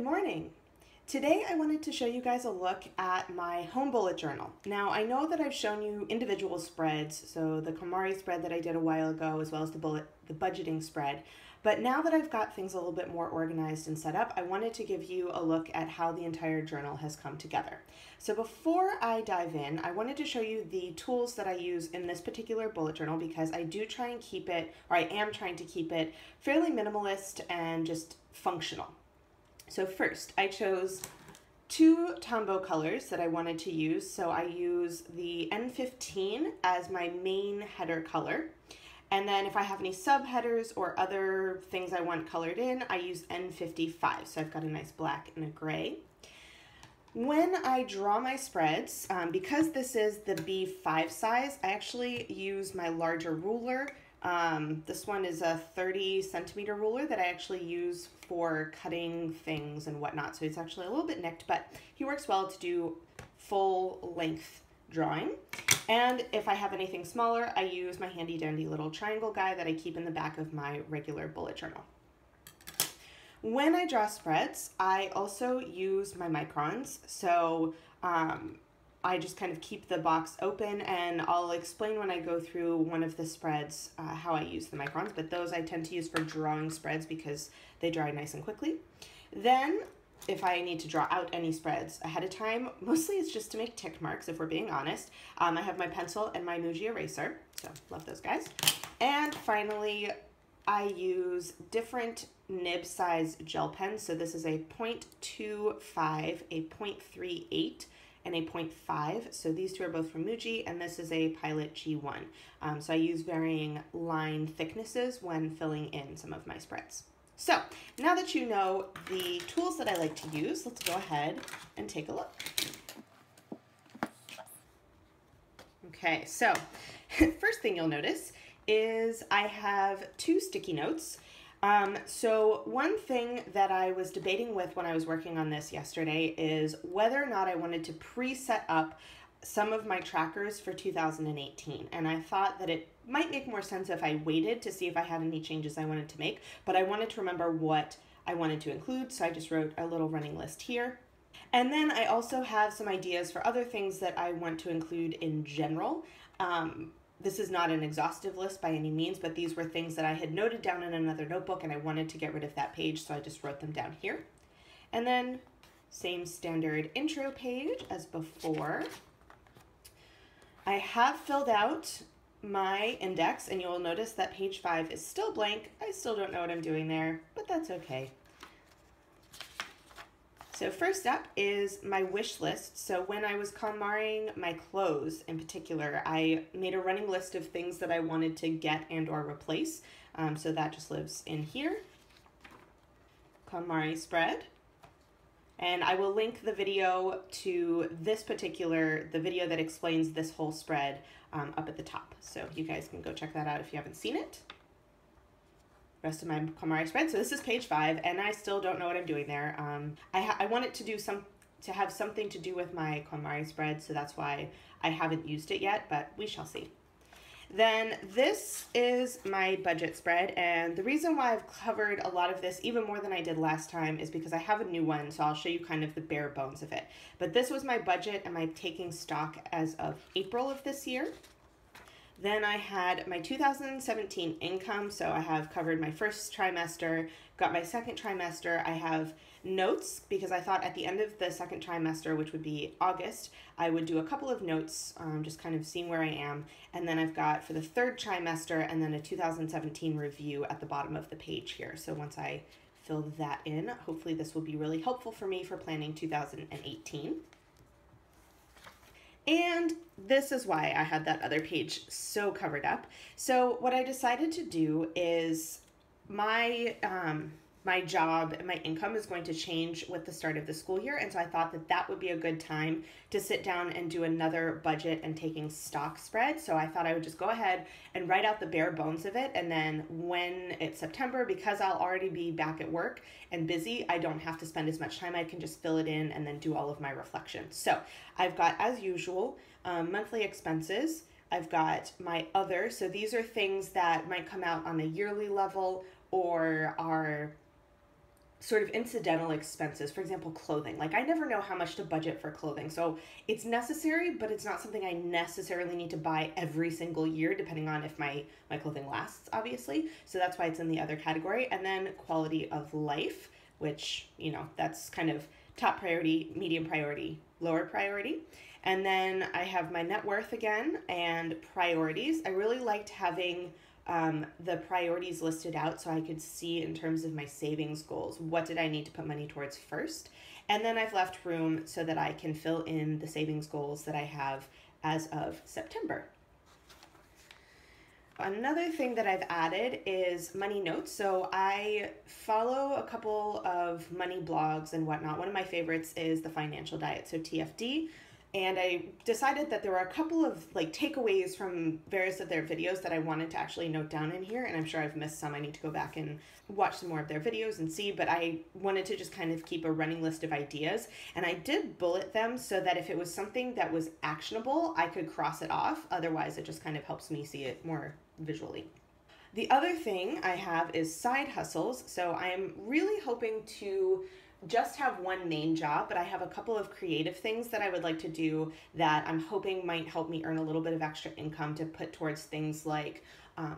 morning. Today I wanted to show you guys a look at my home bullet journal. Now I know that I've shown you individual spreads, so the KonMari spread that I did a while ago as well as the budgeting spread, but now that I've got things a little bit more organized and set up, I wanted to give you a look at how the entire journal has come together. So before I dive in, I wanted to show you the tools that I use in this particular bullet journal because I do try and keep it, or I am trying to keep it fairly minimalist and just functional. So first, I chose two Tombow colors that I wanted to use. So I use the N15 as my main header color. And then if I have any subheaders or other things I want colored in, I use N55. So I've got a nice black and a gray. When I draw my spreads, because this is the B5 size, I actually use my larger ruler. This one is a 30 centimeter ruler that I actually use for cutting things and whatnot. So it's actually a little bit nicked, but he works well to do full length drawing. And if I have anything smaller, I use my handy dandy little triangle guy that I keep in the back of my regular bullet journal. When I draw spreads, I also use my microns. So I just kind of keep the box open, and I'll explain when I go through one of the spreads how I use the microns, but those I tend to use for drawing spreads because they dry nice and quickly. Then if I need to draw out any spreads ahead of time, mostly it's just to make tick marks if we're being honest. I have my pencil and my Muji eraser, so love those guys. And finally, I use different nib size gel pens. So this is a 0.25, a 0.38, and a 0.5. So these two are both from Muji, and this is a Pilot G1. So I use varying line thicknesses when filling in some of my spreads. So now that you know the tools that I like to use, let's go ahead and take a look. Okay, so first thing you'll notice is I have two sticky notes. So one thing that I was debating with when I was working on this yesterday is whether or not I wanted to pre-set up some of my trackers for 2018. And I thought that it might make more sense if I waited to see if I had any changes I wanted to make, but I wanted to remember what I wanted to include. So I just wrote a little running list here. And then I also have some ideas for other things that I want to include in general. This is not an exhaustive list by any means, but these were things that I had noted down in another notebook and I wanted to get rid of that page, so I just wrote them down here. And then same standard intro page as before. I have filled out my index and you'll notice that page 5 is still blank. I still don't know what I'm doing there, but that's okay. So first up is my wish list. So when I was KonMariing my clothes in particular, I made a running list of things that I wanted to get and or replace. So that just lives in here. KonMari spread. And I will link the video to this particular, the video that explains this whole spread up at the top. So you guys can go check that out if you haven't seen it. Rest of my KonMari spread. So this is page 5, and I still don't know what I'm doing there. I want it to have something to do with my KonMari spread, so that's why I haven't used it yet, but we shall see. Then this is my budget spread, and the reason why I've covered a lot of this, even more than I did last time, is because I have a new one, so I'll show you kind of the bare bones of it. But this was my budget and my taking stock as of April of this year. Then I had my 2017 income, so I have covered my first trimester, got my second trimester. I have notes because I thought at the end of the second trimester, which would be August, I would do a couple of notes, just kind of seeing where I am. And then I've got for the third trimester and then a 2017 review at the bottom of the page here. So once I fill that in, hopefully this will be really helpful for me for planning 2018. And this is why I had that other page so covered up. So what I decided to do is my job and my income is going to change with the start of the school year. And so I thought that that would be a good time to sit down and do another budget and taking stock spread. So I thought I would just go ahead and write out the bare bones of it. And then when it's September, because I'll already be back at work and busy, I don't have to spend as much time. I can just fill it in and then do all of my reflections. So I've got, as usual, monthly expenses. I've got my other. So these are things that might come out on a yearly level or are sort of incidental expenses. For example, clothing. Like I never know how much to budget for clothing. So it's necessary, but it's not something I necessarily need to buy every single year, depending on if my clothing lasts, obviously. So that's why it's in the other category. And then quality of life, which, you know, that's kind of top priority, medium priority, lower priority. And then I have my net worth again and priorities. I really liked having the priorities listed out so I could see in terms of my savings goals, what did I need to put money towards first? And then I've left room so that I can fill in the savings goals that I have as of September. Another thing that I've added is money notes. So I follow a couple of money blogs and whatnot. One of my favorites is The Financial Diet, so TFD. And I decided that there were a couple of like takeaways from various of their videos that I wanted to actually note down in here. And I'm sure I've missed some. I need to go back and watch some more of their videos and see, but I wanted to just kind of keep a running list of ideas. And I did bullet them so that if it was something that was actionable, I could cross it off. Otherwise, it just kind of helps me see it more visually. The other thing I have is side hustles. So I'm really hoping to just have one main job, but I have a couple of creative things that I would like to do that I'm hoping might help me earn a little bit of extra income to put towards things like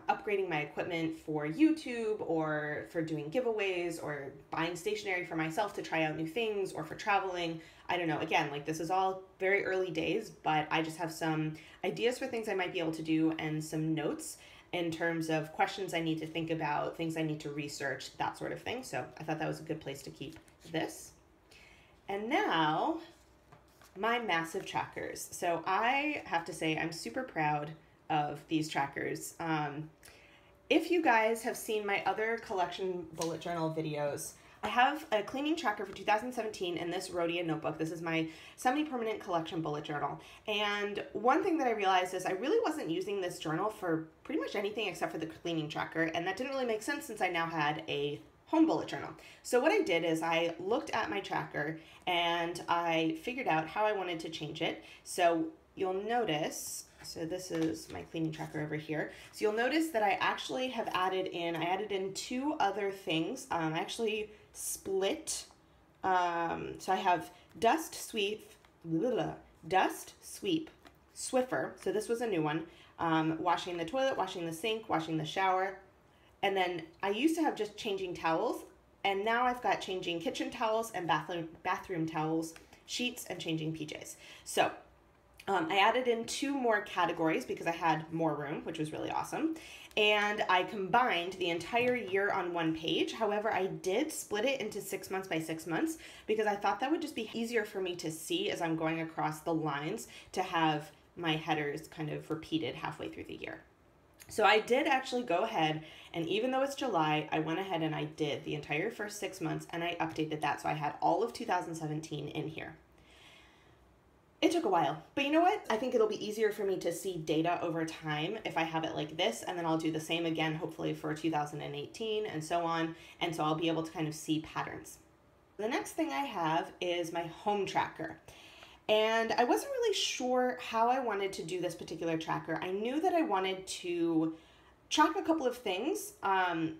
upgrading my equipment for YouTube, or for doing giveaways, or buying stationery for myself to try out new things, or for traveling. I don't know. Again, like this is all very early days, but I just have some ideas for things I might be able to do and some notes in terms of questions I need to think about, things I need to research, that sort of thing. So I thought that was a good place to keep this. And now my massive trackers. So I have to say I'm super proud of these trackers. If you guys have seen my other collection bullet journal videos, I have a cleaning tracker for 2017 in this Rhodia notebook. This is my semi-permanent collection bullet journal. And one thing that I realized is I really wasn't using this journal for pretty much anything except for the cleaning tracker. And that didn't really make sense since I now had a home bullet journal. So what I did is I looked at my tracker and I figured out how I wanted to change it. So you'll notice, so this is my cleaning tracker over here. So you'll notice that I actually have added in two other things. I actually split, so I have dust sweep, Swiffer. So this was a new one. Washing the toilet, washing the sink, washing the shower. And then I used to have just changing towels, and now I've got changing kitchen towels and bathroom towels, sheets, and changing PJs. So I added in two more categories because I had more room, which was really awesome. And I combined the entire year on one page. However, I did split it into 6 months by 6 months because I thought that would just be easier for me to see as I'm going across the lines, to have my headers kind of repeated halfway through the year. So I did actually go ahead, and even though it's July, I went ahead and I did the entire first 6 months and I updated that. So I had all of 2017 in here. It took a while, but you know what? I think it'll be easier for me to see data over time if I have it like this, and then I'll do the same again, hopefully for 2018 and so on. And so I'll be able to kind of see patterns. The next thing I have is my home tracker. And I wasn't really sure how I wanted to do this particular tracker. I knew that I wanted to track a couple of things. And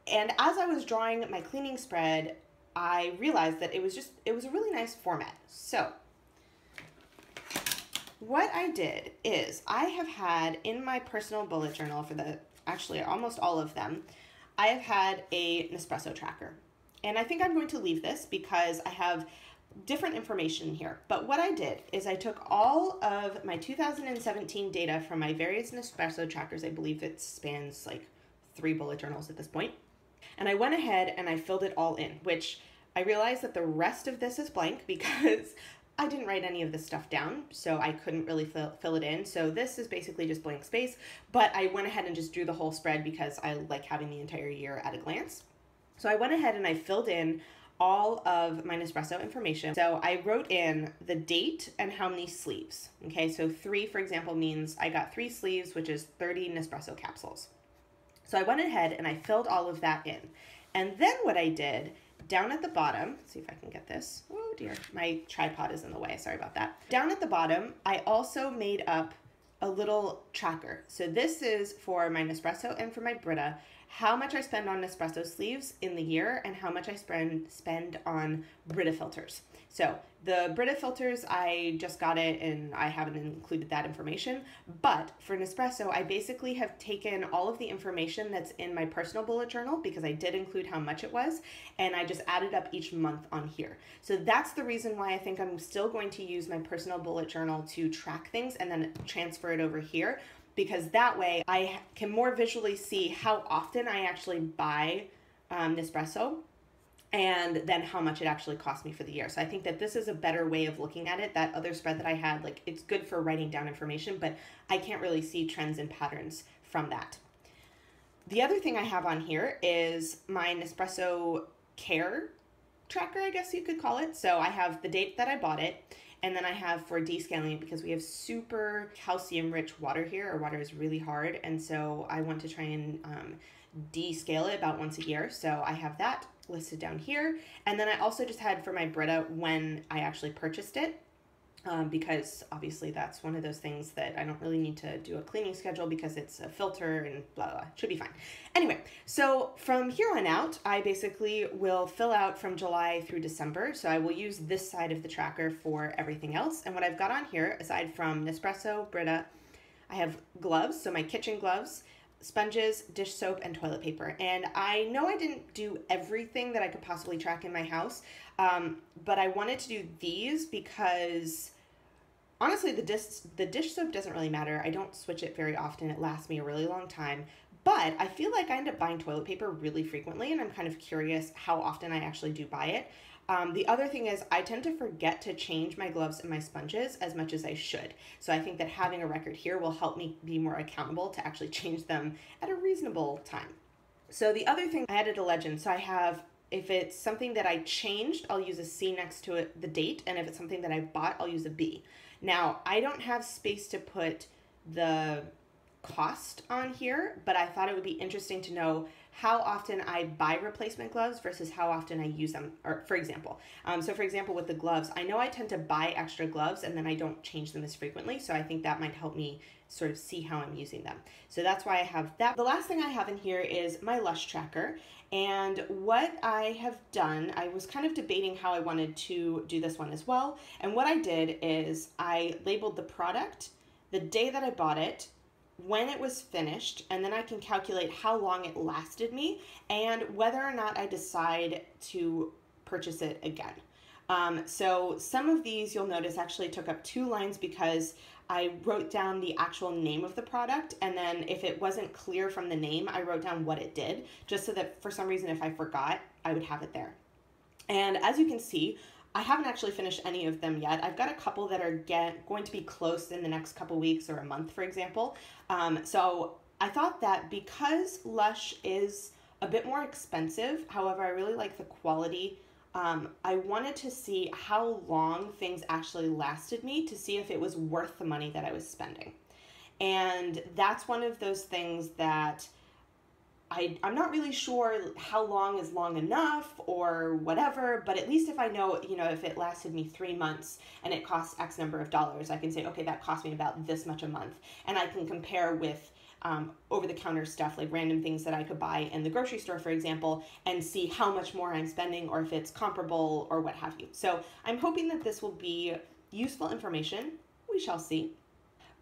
as I was drawing my cleaning spread, I realized that it was a really nice format. So what I did is I have had in my personal bullet journal for actually almost all of them, I have had a Nespresso Tracker. And I think I'm going to leave this because I have different information here. But what I did is I took all of my 2017 data from my various Nespresso trackers. I believe it spans like 3 bullet journals at this point. And I went ahead and I filled it all in, which I realized that the rest of this is blank because I didn't write any of this stuff down, so I couldn't really fill it in. So this is basically just blank space, but I went ahead and just drew the whole spread because I like having the entire year at a glance. So I went ahead and I filled in all of my Nespresso information. So I wrote in the date and how many sleeves. Okay, so 3, for example, means I got 3 sleeves, which is 30 Nespresso capsules. So I went ahead and I filled all of that in. And then what I did, down at the bottom, let's see if I can get this. Oh dear, my tripod is in the way, sorry about that. Down at the bottom, I also made up a little tracker. So this is for my Nespresso and for my Brita. how much I spend on Nespresso sleeves in the year and how much I spend on Brita filters. So the Brita filters, I just got it and I haven't included that information. But for Nespresso, I basically have taken all of the information that's in my personal bullet journal, because I did include how much it was, and I just added up each month on here. So that's the reason why I think I'm still going to use my personal bullet journal to track things and then transfer it over here, because that way I can more visually see how often I actually buy Nespresso, and then how much it actually cost me for the year. So I think that this is a better way of looking at it. That other spread that I had, like, it's good for writing down information, but I can't really see trends and patterns from that. The other thing I have on here is my Nespresso Care tracker, I guess you could call it. So I have the date that I bought it, and then I have for descaling it, because we have super calcium rich water here. Our water is really hard, and so I want to try and descale it about once a year. So I have that listed down here. And then I also just had for my Brita when I actually purchased it, because obviously that's one of those things that I don't really need to do a cleaning schedule because it's a filter and blah, blah, should be fine. Anyway, so from here on out, I basically will fill out from July through December. So I will use this side of the tracker for everything else. And what I've got on here, aside from Nespresso, Brita, I have gloves, so my kitchen gloves, sponges, dish soap, and toilet paper. And I know I didn't do everything that I could possibly track in my house, but I wanted to do these because honestly, the dish soap doesn't really matter. I don't switch it very often. It lasts me a really long time. But I feel like I end up buying toilet paper really frequently, and I'm kind of curious how often I actually do buy it. The other thing is I tend to forget to change my gloves and my sponges as much as I should. So I think that having a record here will help me be more accountable to actually change them at a reasonable time. So the other thing, I added a legend. So I have, if it's something that I changed, I'll use a C next to it, the date. And if it's something that I bought, I'll use a B. Now, I don't have space to put the cost on here, but I thought it would be interesting to know how often I buy replacement gloves versus how often I use them, or for example. So for example, with the gloves, I know I tend to buy extra gloves and then I don't change them as frequently. So I think that might help me sort of see how I'm using them. So that's why I have that. The last thing I have in here is my Lush Tracker. And what I have done, I was kind of debating how I wanted to do this one as well. And what I did is I labeled the product, the day that I bought it, when it was finished, and then I can calculate how long it lasted me and whether or not I decide to purchase it again. So some of these you'll notice actually took up 2 lines because I wrote down the actual name of the product, and then if it wasn't clear from the name, I wrote down what it did, just so that for some reason if I forgot, I would have it there. And as you can see, I haven't actually finished any of them yet. I've got a couple that are going to be close in the next couple weeks or a month, for example. So I thought that because Lush is a bit more expensive, however, I really like the quality, I wanted to see how long things actually lasted me to see if it was worth the money that I was spending. And that's one of those things that I'm not really sure how long is long enough or whatever, but at least if I know, you know, if it lasted me 3 months and it costs X number of dollars, I can say, okay, that cost me about this much a month. And I can compare with over-the-counter stuff, like random things that I could buy in the grocery store, for example, and see how much more I'm spending or if it's comparable or what have you. So I'm hoping that this will be useful information. We shall see.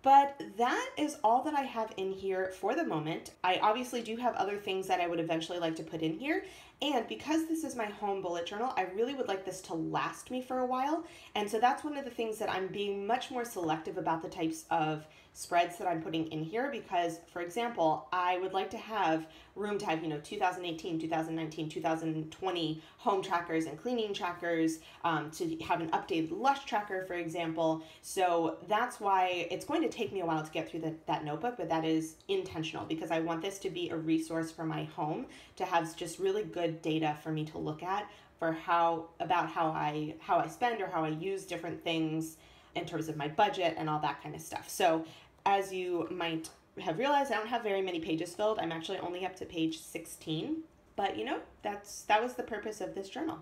But that is all that I have in here for the moment. I obviously do have other things that I would eventually like to put in here. And because this is my home bullet journal, I really would like this to last me for a while. And so that's one of the things that I'm being much more selective about the types of spreads that I'm putting in here, because, for example, I would like to have room to have, 2018, 2019, 2020 home trackers and cleaning trackers, to have an updated Lush tracker, for example. So that's why it's going to take me a while to get through that notebook, but that is intentional because I want this to be a resource for my home, to have just really good data for me to look at for how I spend or how I use different things in terms of my budget and all that kind of stuff. So as you might have realized, I don't have very many pages filled. I'm actually only up to page 16, but that was the purpose of this journal.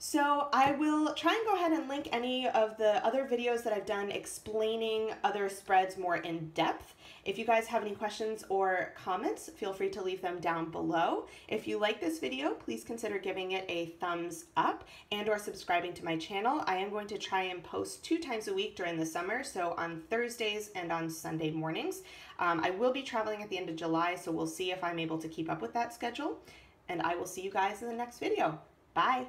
So I will try and go ahead and link any of the other videos that I've done explaining other spreads more in depth. If you guys have any questions or comments, feel free to leave them down below. If you like this video, please consider giving it a thumbs up and or subscribing to my channel. I am going to try and post 2 times a week during the summer, so on Thursdays and on Sunday mornings. I will be traveling at the end of July, so we'll see if I'm able to keep up with that schedule. And I will see you guys in the next video. Bye.